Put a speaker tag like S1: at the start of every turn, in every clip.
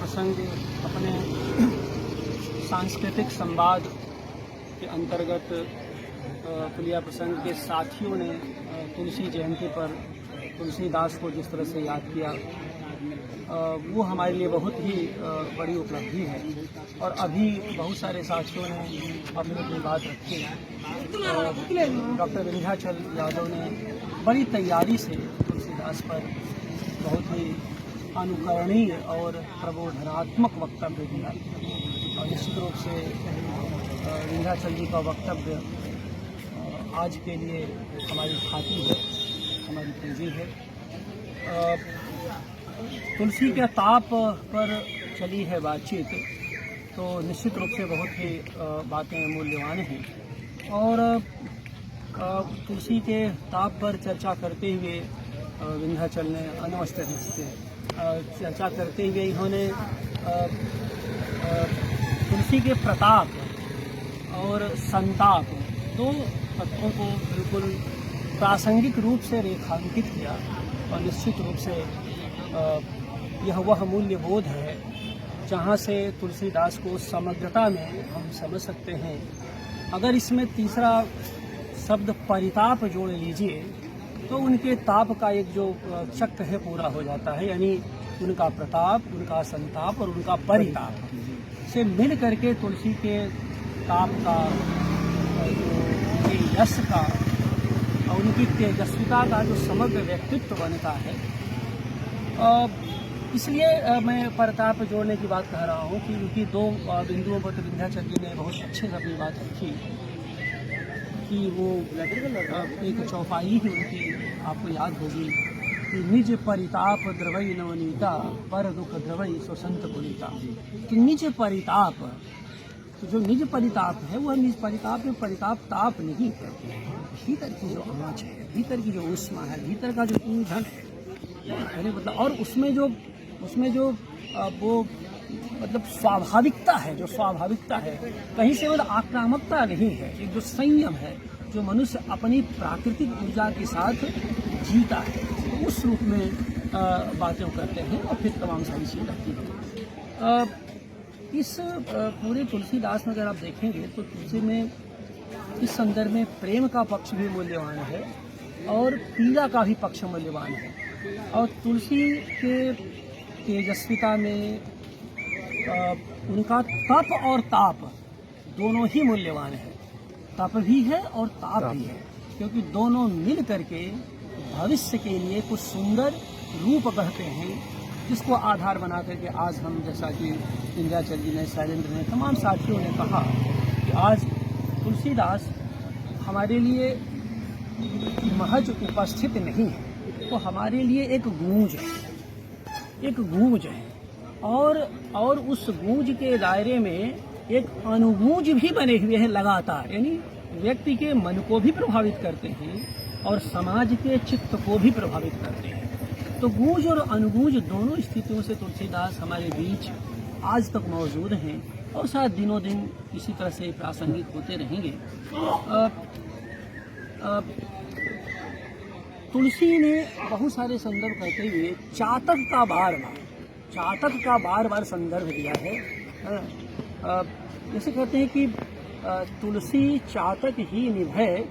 S1: प्रसंग अपने सांस्कृतिक संवाद के अंतर्गत पुलिया प्रसंग के साथियों ने तुलसी जयंती पर तुलसीदास को जिस तरह से याद किया, वो हमारे लिए बहुत ही बड़ी उपलब्धि है। और अभी बहुत सारे साथियों ने अपनी अपनी बात रखी। डॉक्टर विंध्याचल यादव ने बड़ी तैयारी से तुलसीदास पर बहुत ही अनुकरणीय और प्रबोधनात्मक वक्तव्य दिया। और निश्चित रूप से विंध्याचल जी का वक्तव्य आज के लिए हमारी खाती है, हमारी पूंजी है। तुलसी के ताप पर चली है बातचीत, तो निश्चित रूप से बहुत ही बातें मूल्यवान हैं। और तुलसी के ताप पर चर्चा करते हुए विंध्याचल ने अनवस्थित से चर्चा करते हुए इन्होंने तुलसी के प्रताप और संताप दो तत्वों को बिल्कुल प्रासंगिक रूप से रेखांकित किया। और निश्चित रूप से यह वह मूल्य बोध है जहाँ से तुलसीदास को समग्रता में हम समझ सकते हैं। अगर इसमें तीसरा शब्द परिताप जोड़ लीजिए तो उनके ताप का एक जो चक्र है पूरा हो जाता है, यानी उनका प्रताप, उनका संताप और उनका परिताप से मिल करके तुलसी के ताप का, उनके यश का और उनकी तेजस्विता का जो समग्र व्यक्तित्व बनता है। इसलिए मैं परताप जोड़ने की बात कह रहा हूँ कि उनकी दो बिंदुओं पर तो विंध्याचल जी ने बहुत अच्छे से अपनी बात रखी कि वो एक चौपाई ही उनकी आपको याद होगी कि निज परिताप द्रवई नवनीता पर दुख द्रवई सो संत पुनीता। कि निज परिताप, तो जो निज परिताप है वह निज परिताप में परिताप ताप नहीं है, भीतर की जो आँच है, भीतर की जो ऊष्मा है, भीतर का जो ईंधन है, मतलब और उसमें जो वो मतलब स्वाभाविकता है, जो स्वाभाविकता है कहीं से मतलब आक्रामकता नहीं है, एक जो संयम है जो मनुष्य अपनी प्राकृतिक ऊर्जा के साथ जीता है, तो उस रूप में बातें करते हैं। और फिर तमाम सारी चीज़ें लगती हैं। इस पूरे तुलसीदास में अगर आप देखेंगे तो तुलसी में इस संदर्भ में प्रेम का पक्ष भी मूल्यवान है और पीड़ा का भी पक्ष मूल्यवान है। और तुलसी के तेजस्विता में उनका तप और ताप दोनों ही मूल्यवान है। तप भी है और ताप भी है, क्योंकि दोनों मिल करके भविष्य के लिए कुछ सुंदर रूप गढ़ते हैं, जिसको आधार बना करके आज हम, जैसा कि विंध्याचल जी ने, शैलेंद्र ने, तमाम साथियों ने कहा कि आज तुलसीदास हमारे लिए महज उपस्थित नहीं है, तो हमारे लिए एक गूंज है, एक गूंज है। और उस गूंज के दायरे में एक अनुगूंज भी बने हुए हैं लगातार, यानी व्यक्ति के मन को भी प्रभावित करते हैं और समाज के चित्त को भी प्रभावित करते हैं। तो गूंज और अनुगूंज दोनों स्थितियों से तुलसीदास हमारे बीच आज तक मौजूद हैं और शायद दिनों दिन इसी तरह से प्रासंगिक होते रहेंगे। तुलसी ने बहुत सारे संदर्भ कहते हुए चातक का बार बार संदर्भ दिया है। जैसे कहते हैं कि तुलसी चातक ही निभय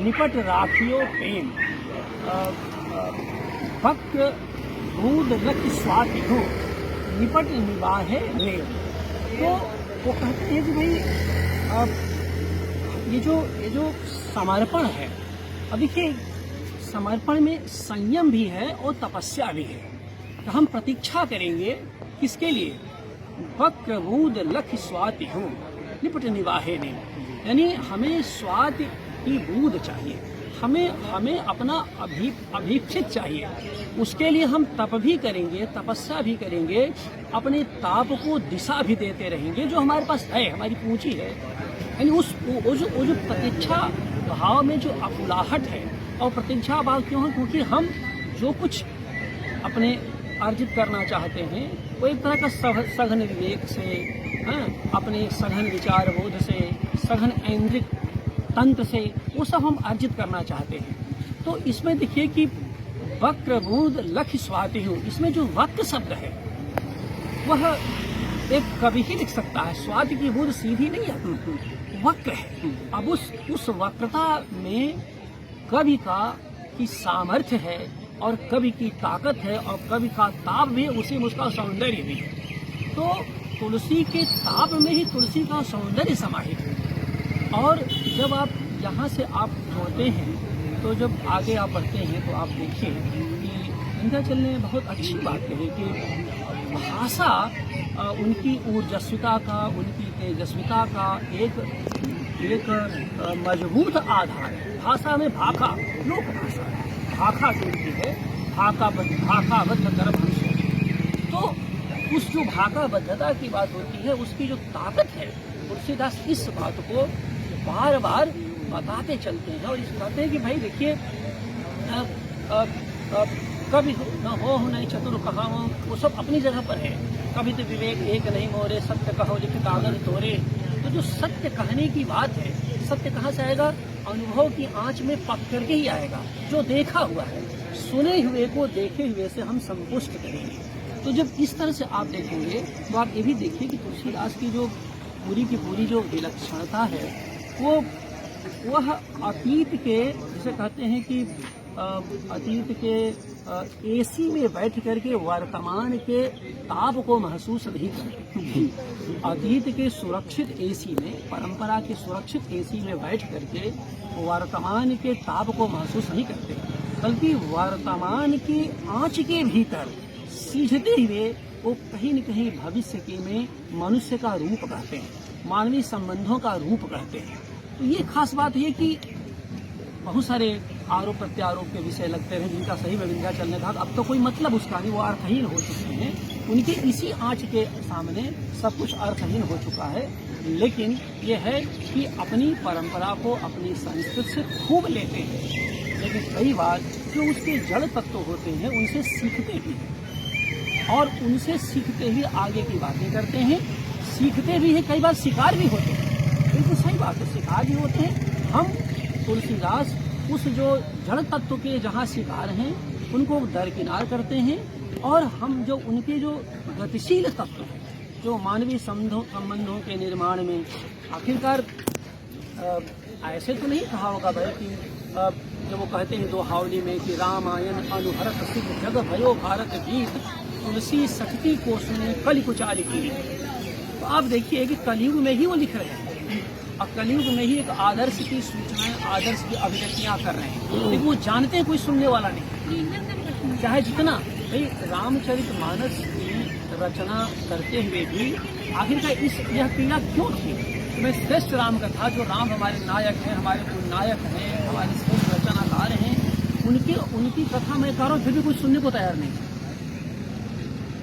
S1: निपट राखियो प्रेम, भक्त बूद लख स्वाति हो निपट निवाहे रेम। तो वो कहते हैं कि भाई ये जो समर्पण है, अब देखिए समर्पण में संयम भी है और तपस्या भी है। तो हम प्रतीक्षा करेंगे किसके लिए? वक्र बूद लख स्वाति हो निपट निवाहे ने, यानी हमें स्वाति की बूद चाहिए, हमें अपना अभीप्सित चाहिए। उसके लिए हम तप भी करेंगे, तपस्या भी करेंगे, अपने ताप को दिशा भी देते रहेंगे जो हमारे पास है, हमारी पूंजी है। यानी वो जो प्रतीक्षा भाव में जो अकुलाहट है, और प्रतीक्षा भाव क्यों है? क्योंकि हम जो कुछ अपने अर्जित करना चाहते हैं वो एक तरह का सघन विवेक से, अपने सघन विचार बोध से, सघन ऐन्द्रिक तंत्र से, वो सब हम अर्जित करना चाहते हैं। तो इसमें देखिए कि वक्र बूंद लख स्वाति हूँ, इसमें जो वक्र शब्द है वह एक कवि ही लिख सकता है। स्वाति की बूंद सीधी नहीं है, वक्र है। अब उस वक्रता में कवि का की सामर्थ्य है और कवि की ताकत है और कवि का ताप भी, उसी में उसका सौंदर्य भी है। तो तुलसी के ताप में ही तुलसी का सौंदर्य समाहित है। और जब आप यहाँ से आप जोड़ते हैं तो जब आगे आप बढ़ते हैं तो आप देखिए कि विंध्याचल ने बहुत अच्छी बात कही कि भाषा उनकी ऊर्जस्विता का, उनकी तेजस्विता का एक मजबूत आधार है। भाषा में भाखा, लोक भाषा है, भाखा जो उनकी है, भाखाबद्ध गर्भ। तो उस जो भाखाबद्धता की बात होती है, उसकी जो ताकत है, तुलसीदास इस बात को बार बार बताते चलते हैं और इस कहते हैं कि भाई देखिए, कभी न हो नहीं चतुर कहावों, वो सब अपनी जगह पर है। कभी तो विवेक एक नहीं मोरे, सत्य कहो लिखे कागज तोरे। तो जो सत्य कहने की बात है, सत्य कहाँ से आएगा? अनुभव की आंच में पक करके ही आएगा। जो देखा हुआ है, सुने हुए को देखे हुए से हम संतुष्ट करेंगे। तो जब इस तरह से आप देखेंगे तो आप ये भी देखिए कि तुलसीदास की जो पूरी की पूरी जो विलक्षणता है, वह अतीत के, जिसे कहते हैं कि अतीत के एसी में बैठ करके वर्तमान के ताप को महसूस नहीं करते। अतीत के सुरक्षित एसी में, परंपरा के सुरक्षित एसी में बैठ करके वर्तमान के ताप को महसूस नहीं करते, बल्कि वर्तमान की आंच के भीतर सीझते हुए वो कहीं न कहीं भविष्य के में मनुष्य का रूप कहते हैं, मानवीय संबंधों का रूप कहते हैं। तो ये खास बात है कि बहुत सारे आरोप प्रत्यारोप के विषय लगते रहे, जिनका सही में विंध्याचल ने कहा अब तो कोई मतलब उसका नहीं, वो अर्थहीन हो चुके हैं। उनके इसी आंच के सामने सब कुछ अर्थहीन हो चुका है। लेकिन ये है कि अपनी परंपरा को, अपनी संस्कृति से खूब लेते हैं, लेकिन कई बार जो उसके जड़ तत्व होते हैं उनसे सीखते भी हैं और उनसे सीखते ही आगे की बातें करते हैं। सीखते भी हैं, कई बार शिकार भी होते हैं। बिल्कुल सही बात है, शिकार भी होते हैं। हम तुलसीदास उस जो जड़ तत्व के जहाँ शिकार हैं उनको दरकिनार करते हैं और हम जो उनके जो गतिशील तत्व हैं, जो मानवीय संबंधों के निर्माण में, आखिरकार ऐसे तो नहीं कहा होगा भाई कि जब वो कहते हैं दोहावली में कि रामायण अनुहरत सिद्ध जग भयो भारत गीत, तुलसी सखती को सुने कलि कुचाल की। तो आप देखिए कि कलयुग में ही वो लिख रहे हैं और कलयुग में ही एक आदर्श की सूचनाएं, आदर्श की अभिव्यक्तियां कर रहे हैं, लेकिन वो जानते हैं कोई सुनने वाला नहीं। चाहे जितना भाई रामचरितमानस की रचना करते हुए भी आखिरकार यह पीड़ा क्यों थी? मैं श्रेष्ठ राम कथा, जो राम हमारे नायक हैं, हमारे नायक हैं, हमारे श्रेष्ठ रचनाकार हैं, उनकी कथा मैं कह रहा हूँ, फिर भी कोई सुनने को तैयार नहीं।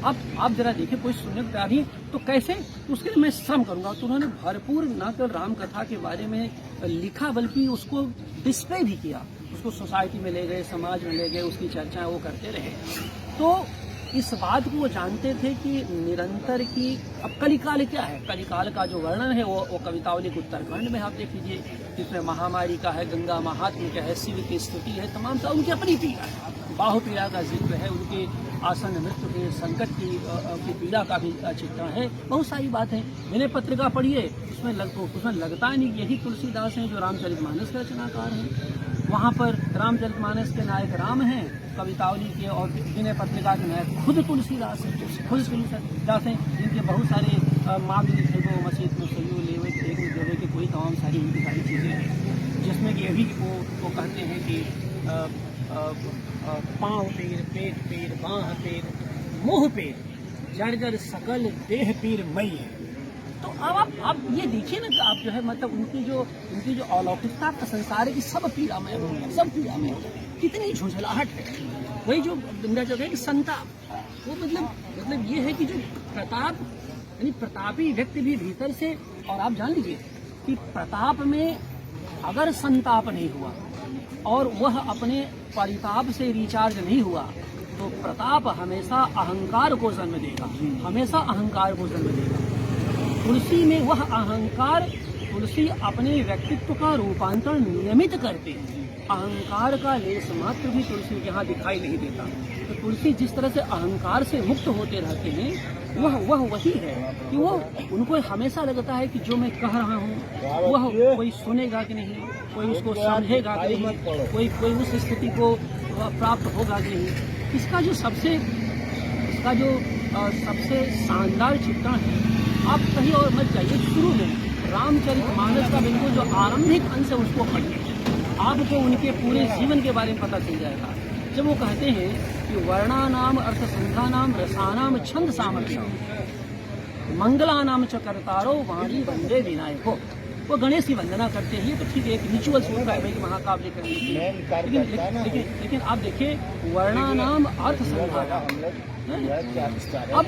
S1: अब आप जरा देखिए, कोई सुनने को तैयार नहीं तो कैसे? तो उसके लिए मैं श्रम करूंगा। तो उन्होंने भरपूर न केवल राम कथा के बारे में लिखा, बल्कि उसको डिस्प्ले भी किया, उसको सोसाइटी में ले गए, समाज में ले गए, उसकी चर्चाएं वो करते रहे। तो इस बात को वो जानते थे कि निरंतर की, अब कलिकाल क्या है, कलिकाल का जो वर्णन है वो कवितावली के उत्तरखंड में आप देख लीजिए, जिसमें महामारी का है, गंगा महात्म्य का है, शिव की स्तुति है, तमाम सा उनकी अपनी पीड़ा है, बाहुपीड़ा का जिक्र है, उनके आसन मृत्यु के संकट की पीड़ा का भी चित्रण है, बहुत सारी बात है। विनय पत्रिका पढ़िए, उसमें लगता नहीं कि यही तुलसीदास हैं जो रामचरितमानस के रचनाकार हैं। वहाँ पर रामचरितमानस के नायक राम हैं, कवितावली के और विनय पत्रिका के नायक खुद तुलसीदास हैं, जिनके बहुत सारे मावी देखो मसीत में सही लेवे देवे के कोई तमाम सारी उनकी सारी चीज़ें हैं, जिसमें कि अभी वो कहते हैं कि पाँव पीर, पेट पीर, बाँह पीर, मुँह पीर, जड़ जड़ सकल देह पीर मई है। तो अब आप ये देखिए ना कि आप जो है मतलब उनकी जो अलौकिकता का संसार है कि सब पीड़ा में हो, सब पीड़ा में हो, कितनी झुंझलाहट है। वही जो विंध्याचल है कि संताप, वो मतलब ये है कि जो प्रताप, यानी प्रतापी व्यक्ति भी भीतर से, और आप जान लीजिए कि प्रताप में अगर संताप नहीं हुआ और वह अपने परिताप से रिचार्ज नहीं हुआ तो प्रताप हमेशा अहंकार को जन्म देगा, हमेशा अहंकार को जन्म देगा। तुलसी में वह अहंकार, तुलसी अपने व्यक्तित्व का रूपांतरण नियमित करते हैं। अहंकार का लेस मात्र भी तुलसी के यहाँ दिखाई नहीं देता। तो तुलसी जिस तरह से अहंकार से मुक्त होते रहते हैं, वह वही है कि वो उनको हमेशा लगता है कि जो मैं कह रहा हूँ वह कोई सुनेगा कि नहीं, कोई उसको समझेगा कि नहीं, कोई उस स्थिति को प्राप्त होगा कि नहीं। इसका जो सबसे शानदार चित्रण है, आप कहीं और मत जाइए, शुरू में रामचरितमानस का बिल्कुल जो आरंभिक अंश है उसको पढ़िए, आपको उनके पूरे जीवन के बारे में पता चल जाएगा। जब वो कहते हैं कि वर्णानाम अर्थसंधानाम रसानाम छंद सामर्थ्यम मंगलानाम च कर्तारो वाणी वंदे विनायको, वो गणेश की वंदना करते हैं। तो ठीक है, एक रिचुअल्स होता है भाई महाकाव्य करने की, लेकिन आप देखिए वर्णानाम अर्थसंधानाम, अब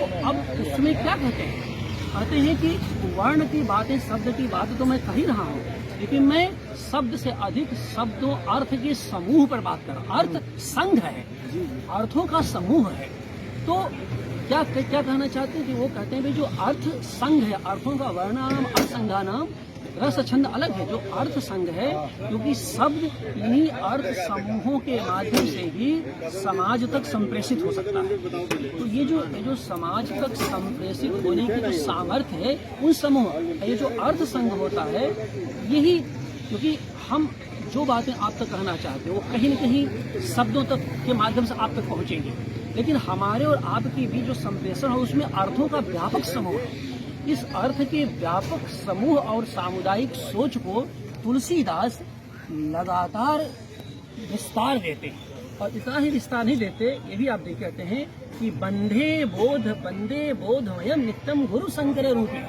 S1: उसमें क्या कहते हैं? कहते हैं कि वर्ण की बातें, शब्द की बात तो मैं कह ही रहा हूँ, लेकिन मैं शब्द से अधिक शब्दों अर्थ के समूह पर बात कर रहा हूँ। अर्थ संघ है, अर्थों का समूह है। तो क्या कहना चाहते हैं कि वो कहते हैं भाई जो अर्थ संघ है, अर्थों का वर्णानाम अर्थसंधानाम, रस छंद अलग है। जो अर्थ संघ है, क्योंकि शब्द इन्हीं अर्थ समूहों के माध्यम से ही समाज तक संप्रेषित हो सकता है। तो ये जो समाज तक संप्रेषित होने की जो सामर्थ्य है, उन समूह, ये जो अर्थ संघ होता है, यही, क्योंकि हम जो बातें आप तक कहना चाहते हो वो कहीं न कहीं शब्दों तक के माध्यम से आप तक पहुंचेंगे, लेकिन हमारे और आपके बीच जो संप्रेषण है उसमें अर्थों का व्यापक समूह है। इस अर्थ के व्यापक समूह और सामुदायिक सोच को तुलसीदास लगातार विस्तार देते हैं, और इतना ही विस्तार नहीं देते, ये भी आप देख कहते हैं कि बंदे बोधमयम नित्यम गुरु शंकर रूपी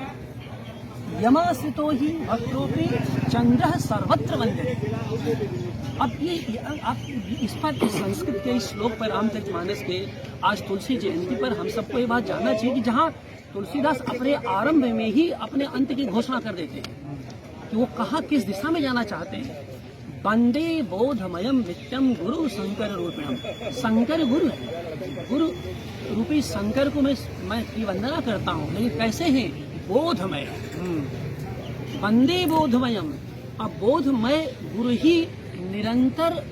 S1: यमाश्रितो ही भक्तरूपी चंद्र सर्वत्र वंदते। अब ये आप इस पर संस्कृत के इस श्लोक पर रामचरितमानस के आज तुलसी जयंती पर हम सबको ये बात जानना चाहिए कि जहाँ तुलसीदास अपने आरंभ में ही अपने अंत की घोषणा कर देते हैं कि वो कहाँ किस दिशा में जाना चाहते हैं। वंदे बोधमयम नित्यम गुरु शंकर रूपिणम, शंकर गुरु है, गुरु रूपी शंकर को मैं की वंदना करता हूँ, लेकिन कैसे हैं? बोधमय, वंदे बोधमयम। अब बोधमय गुरु ही निरंतर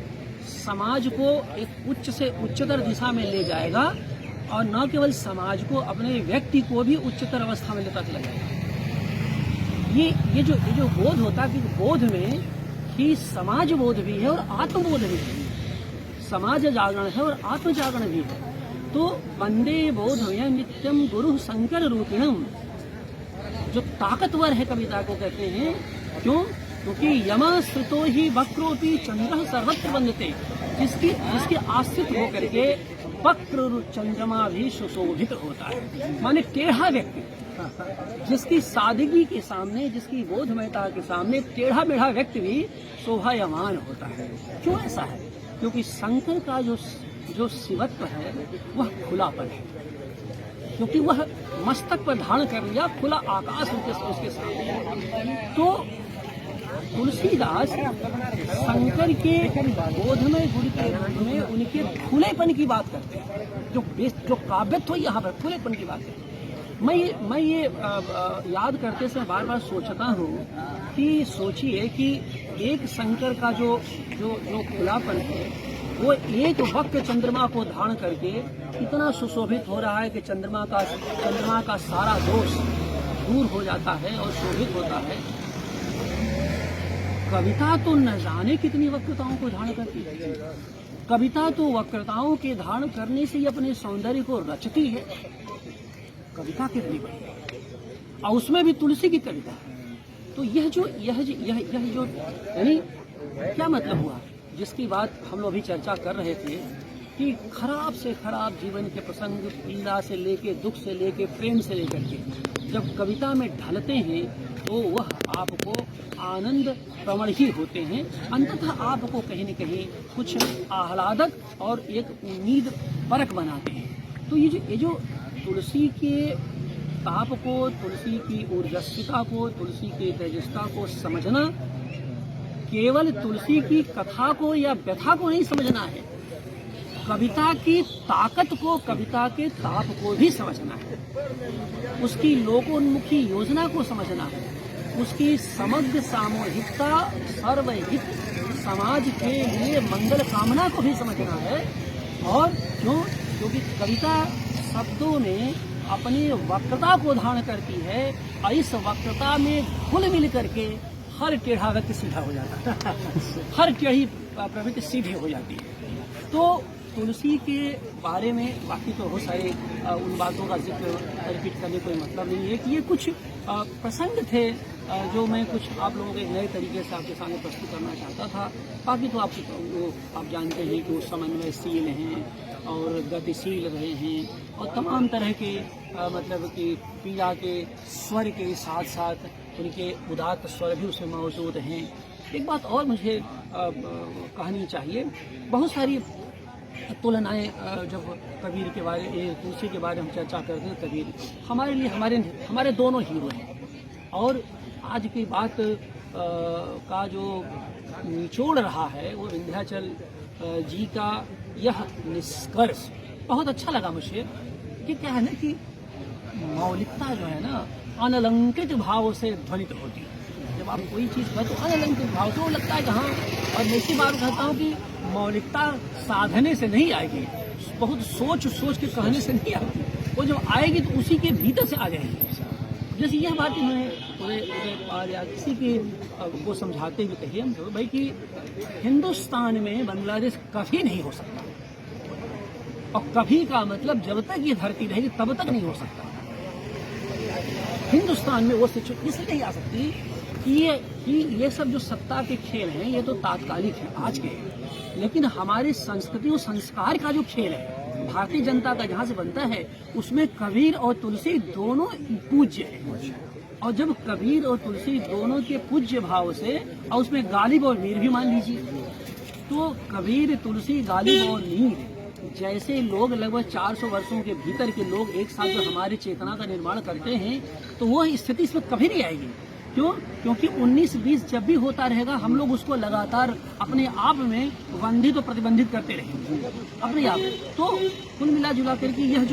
S1: समाज को एक उच्च से उच्चतर दिशा में ले जाएगा, और न केवल समाज को, अपने व्यक्ति को भी उच्चतर अवस्था में लेकर चला जाएगा। ये जो बोध होता है कि बोध में ही समाज बोध भी है और आत्मबोध भी है, समाज जागरण है और आत्म जागरण भी है। तो वंदे बोधमयम नित्यम गुरु शंकर रूपिणम, जो ताकतवर है कविता को कहते हैं, क्यों? क्योंकि यमाश्रितो ही वक्रोपी चंद्र सर्वत्र वंदते, जिसके आश्रित होकर के वक्र चंद्रमा भी सुशोभित होता है। माने टेढ़ा व्यक्ति, जिसकी सादगी के सामने, जिसकी बोधमयता के सामने टेढ़ा मेढ़ा व्यक्ति भी शोभायमान होता है। क्यों ऐसा है? क्योंकि शंकर का जो शिवत्व है वह खुलापन है, क्योंकि वह मस्तक पर धारण कर लिया खुला आकाश उसके सामने है। तो तुलसीदास शंकर के बोधमय गुण के रूप में उनके खुलेपन की बात करते हैं, जो काव्यत्व हो यहाँ पर खुलेपन की बात है। मैं ये याद करते समय बार बार सोचता हूँ कि सोचिए कि एक शंकर का जो खुलापन है, वो एक वक्त चंद्रमा को धारण करके इतना सुशोभित हो रहा है कि चंद्रमा का सारा दोष दूर हो जाता है और शोभित होता है। कविता तो न जाने कितनी वक्रताओं को धारण करती है। कविता तो वक्रताओं के धारण करने से ही अपने सौंदर्य को रचती है। कविता कितनी बड़ी है, और उसमें भी तुलसी की कविता। तो यह जो यानी क्या मतलब हुआ, जिसकी बात हम लोग अभी चर्चा कर रहे थे कि खराब से खराब जीवन के प्रसंग, पीड़ा से लेके, दुख से लेके, प्रेम से लेकर के जब कविता में ढलते हैं तो वह आपको आनंद प्रवण ही होते हैं। अंततः आपको कहीं न कहीं कुछ आह्लादक और एक उम्मीद परक बनाते हैं। तो ये जो तुलसी के ताप को, तुलसी की ऊर्जस्विता को, तुलसी की तेजस्ता को समझना, केवल तुलसी की कथा को या व्यथा को नहीं समझना है, कविता की ताकत को, कविता के ताप को भी समझना है, उसकी लोकोन्मुखी योजना को समझना है, उसकी समग्र सामूहिकता, सर्वहित समाज के लिए मंगल कामना को भी समझना है। और क्योंकि कविता शब्दों में अपनी वक्रता को धारण करती है और इस वक्रता में घुल मिल करके हर टेढ़ा व्यक्ति सीधा हो जाता है, हर टेढ़ी प्रवृत्ति सीधी हो जाती है। तो तुलसी के बारे में बाकी तो बहुत सारे उन बातों का जिक्र रिपीट करने कोई मतलब नहीं है कि ये कुछ प्रसंग थे जो मैं कुछ आप लोगों के नए तरीके से आपके सामने प्रस्तुत करना चाहता था। बाकी तो आप जानते हैं कि वो समन्वयशील हैं और गतिशील रहे हैं और तमाम तरह के मतलब कि पीड़ा के स्वर के साथ साथ उनके उदात्त स्वर भी उसमें मौजूद हैं। एक बात और मुझे कहनी चाहिए, बहुत सारी तुलनाएं जब कबीर के बारे तुलसी के बारे में हम चर्चा करते हैं, कबीर हमारे लिए हमारे दोनों हीरो हैं। और आज की बात का जो निचोड़ रहा है वो विंध्याचल जी का यह निष्कर्ष बहुत अच्छा लगा मुझे कि क्या है ना कि मौलिकता जो है ना अनलंकित भाव से ध्वनित होती है। जब आप कोई चीज़ करते तो अनलंकित भाव से वो लगता है कि हाँ, और मैं इसी बार कहता हूँ कि मौलिकता साधने से नहीं आएगी, बहुत सोच के कहने से नहीं आएगी, वो जब आएगी तो उसी के भीतर से आ जाएगी। जैसे यह बात इन्होंने उदय या किसी के को समझाते हुए कही हम तो भाई कि हिंदुस्तान में बांग्लादेश कभी नहीं हो सकता, और कभी का मतलब जब तक ये धरती रहेगी तब तक नहीं हो सकता। हिंदुस्तान में वो सिचुएशन इसलिए नहीं आ सकती कि ये सब जो सत्ता के खेल हैं ये तो तात्कालिक है आज के, लेकिन हमारी संस्कृति और संस्कार का जो खेल है भारतीय जनता का जहाँ से बनता है उसमें कबीर और तुलसी दोनों पूज्य हैं। और जब कबीर और तुलसी दोनों के पूज्य भाव से और उसमें गालिब और मीर भी मान लीजिए, तो कबीर तुलसी गालिब और मीर जैसे लोग लगभग 400 वर्षों के भीतर के लोग एक साथ जो हमारी चेतना का निर्माण करते हैं तो वह स्थिति इसमें कभी नहीं आएगी। क्यों? क्योंकि 19-20 जब भी होता रहेगा हम लोग उसको लगातार अपने आप में बंधित और प्रतिबंधित करते रहेंगे अपने आप। तो कुल मिला जुला करके ये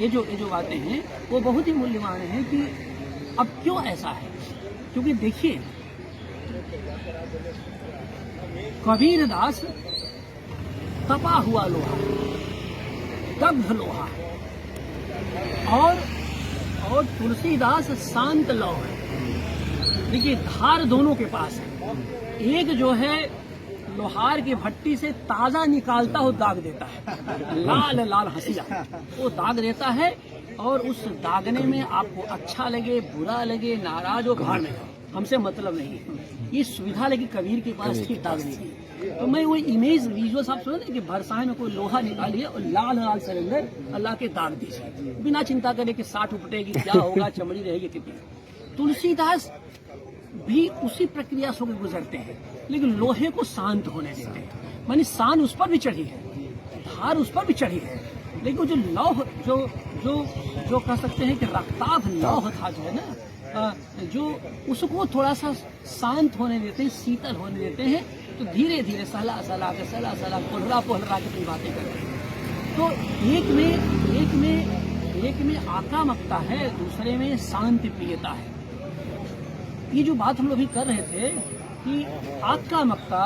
S1: जो बातें हैं वो बहुत ही मूल्यवान हैं कि अब क्यों ऐसा है। क्योंकि देखिए कबीरदास तपा हुआ लोहा, दग्ध लोहा, और तुलसीदास शांत लौ है। देखिए धार दोनों के पास है, एक जो है लोहार की भट्टी से ताजा निकालता हो दाग देता है, लाल लाल हंसिया वो दाग देता है, और उस दागने में आपको अच्छा लगे बुरा लगे नाराज हो भाड़ में हमसे मतलब नहीं है। ये सुविधा लगी कबीर के पास थी दागने की। तो मैं वो इमेज विजुअल्स आप सुन कि भरसाए में कोई लोहा निकालिए और लाल लाल सिलेंडर अल्लाह के दाग दीजिए, बिना चिंता करे कि 60 उपटेगी क्या होगा, चमड़ी रहेगी कितनी। तुलसीदास भी उसी प्रक्रिया से गुजरते हैं, लेकिन लोहे को शांत होने देते हैं। मानी शान उस पर भी चढ़ी है, धार उस पर भी चढ़ी है, लेकिन जो लौह जो कह सकते हैं कि रक्ताभ लौह था जो है ना, जो उसको थोड़ा सा शांत होने देते हैं, शीतल होने देते हैं, तो धीरे धीरे सला पोहरा के अपनी बातें करते हैं। तो एक में आक्रामकता है, दूसरे में शांति प्रियता है। ये जो बात हम लोग भी कर रहे थे कि आक्रामकता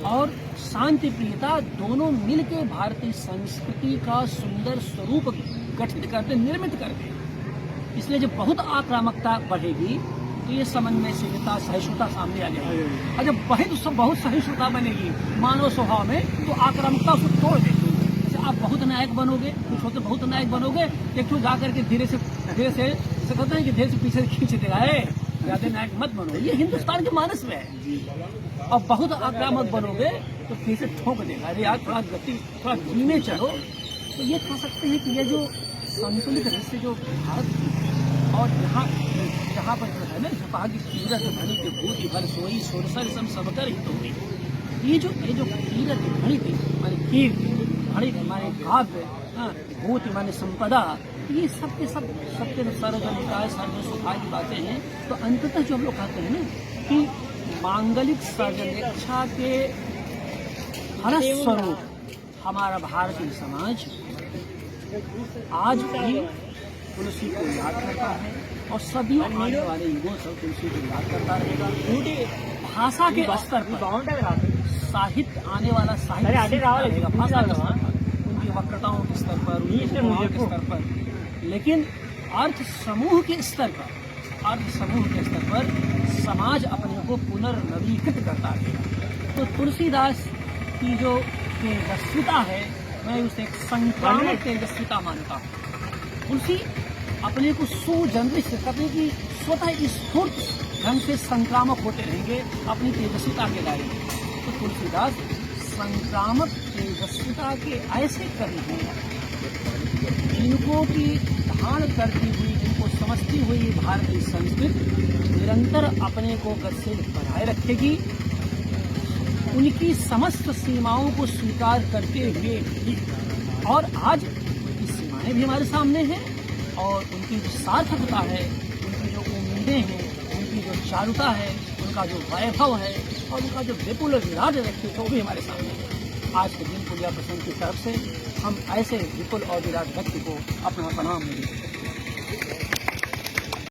S1: और शांति प्रियता दोनों मिलकर भारतीय संस्कृति का सुंदर स्वरूप गठित करते, निर्मित करते। इसलिए जब बहुत आक्रामकता बढ़ेगी तो ये समन्वयशीलता सहिष्णुता सामने आ जाएगी, और जब बहुत सहिष्णुता बनेगी मानव स्वभाव में तो आक्रामकता उसको तोड़ देगी। जैसे आप बहुत नायक बनोगे, कुछ होते बहुत नायक बनोगे, एक तो जाकर के धीरे से कहते हैं कि धीरे से पीछे खींच देगा, ज्यादा नायक मत बनो। ये हिंदुस्तान के मानस में है। और बहुत आक्रामक बनोगे तो फिर से ठोक देगा, अरे यार थोड़ा गति थोड़ा धीमे चलो। तो ये कह सकते हैं कि ये जो संतुलित रिश्ते जो भारत और जहाँ पर जो है ना कहा कि कीरत धनी के भूति भर सोई सोरसर सम सबकर हित हुई। ये जो कीरत धनी थी माने कीर्ति, धनी माने काव्य, भूति माने संपदा, ये सब के सब सबके सर्वजनिकाय सर्व सुखाय की बातें हैं। तो अंततः जो हम लोग कहते हैं ना कि मांगलिक सर्जनेच्छा के फलस्वरूप हमारा भारतीय समाज आज भी तुलसी को याद करता है और सभी आने वाले युगों से तुलसी को याद करता रहेगा। भाषा के स्तर पर साहित्य आने वाला साहित्य रहेगा, भाषा के स्तर पर, उनकी वक्रताओं के स्तर पर, उनके उपमाओं के स्तर पर, लेकिन अर्थ समूह के स्तर पर समाज अपने को पुनर्नवीकृत करता है। तो तुलसीदास की जो तेजस्विता है, मैं उसे एक संक्रामक तेजस्विता मानता हूँ। तुलसी अपने को सुजनरित अपने की स्वतः स्फूर्त ढंग से संक्रामक होते रहेंगे अपनी तेजस्विता के दायरे में। तो तुलसीदास संक्रामक तेजस्विता के ऐसे कवि हैं जिनको की धारण करती हुई, जिनको समझती हुई भारतीय संस्कृति निरंतर अपने को गतिशील बनाए रखेगी। उनकी समस्त सीमाओं को स्वीकार करते हुए भी, और आज उनकी सीमाएं भी हमारे सामने हैं, और उनकी जो सार्थकता है, उनकी जो उम्मीदें हैं, उनकी जो चारुता है, उनका जो वैभव है, और उनका जो विपुल विराट व्यक्तित्व वो भी हमारे सामने है। आज के दिन पुलिया प्रसंग की तरफ से हम ऐसे विपुल और विराट व्यक्ति को अपना प्रणाम नहीं देते।